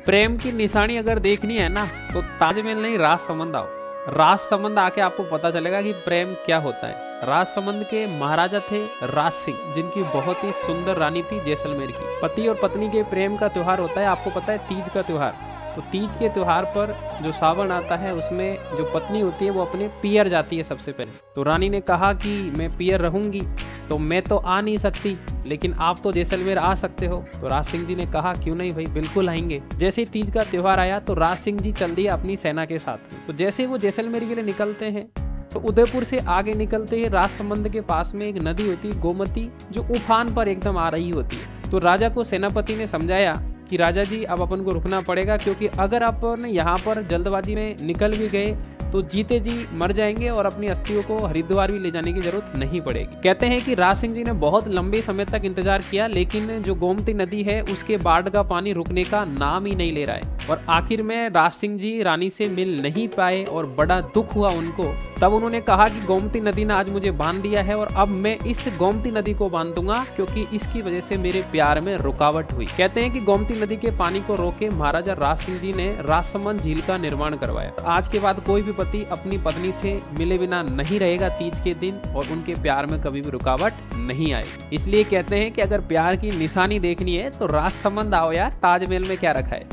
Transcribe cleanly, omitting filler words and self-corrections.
प्रेम की निशानी अगर देखनी है ना तो ताजमहल नहीं, राजसमंद आओ। राजसमंद आके आपको पता चलेगा कि प्रेम क्या होता है। राजसमंद के महाराजा थे राज सिंह, जिनकी बहुत ही सुंदर रानी थी जैसलमेर की। पति और पत्नी के प्रेम का त्योहार होता है, आपको पता है, तीज का त्योहार। तो तीज के त्योहार पर जो सावन आता है उसमें जो पत्नी होती है वो अपने पियर जाती है सबसे पहले। तो रानी ने कहा कि मैं पियर रहूंगी, तो मैं तो आ नहीं सकती, लेकिन आप तो जैसलमेर आ सकते हो। तो राज सिंह जी ने कहा क्यों नहीं भाई, बिल्कुल आएंगे। जैसे ही तीज का त्योहार आया तो राज सिंह जी चल दिए अपनी सेना के साथ। तो जैसे ही वो जैसलमेर के लिए निकलते हैं तो उदयपुर से आगे निकलते ही राजसमंद के पास में एक नदी होती है गोमती, जो उफान पर एकदम आ रही होती है। तो राजा को सेनापति ने समझाया कि राजा जी अब अपन को रुकना पड़ेगा, क्योंकि अगर अपन यहाँ पर जल्दबाजी में निकल भी गए तो जीते जी मर जाएंगे और अपनी अस्थियों को हरिद्वार भी ले जाने की जरूरत नहीं पड़ेगी। कहते हैं कि राज सिंह जी ने बहुत लंबे समय तक इंतजार किया, लेकिन जो गोमती नदी है उसके बाढ़ का पानी रुकने का नाम ही नहीं ले रहा है। और आखिर में राज सिंह जी रानी से मिल नहीं पाए और बड़ा दुख हुआ उनको। तब उन्होंने कहा कि गोमती नदी ने आज मुझे बांध दिया है और अब मैं इस गोमती नदी को बांध दूंगा, क्योंकि इसकी वजह से मेरे प्यार में रुकावट हुई। कहते हैं कि गोमती नदी के पानी को रोके महाराजा राज सिंह जी ने राजसमंद झील का निर्माण करवाया। आज के बाद कोई भी पति अपनी पत्नी से मिले बिना नहीं रहेगा तीज के दिन, और उनके प्यार में कभी भी रुकावट नहीं आएगी। इसलिए कहते हैं कि अगर प्यार की निशानी देखनी है तो राजसमंद आओ यार, ताजमहल में क्या रखा है।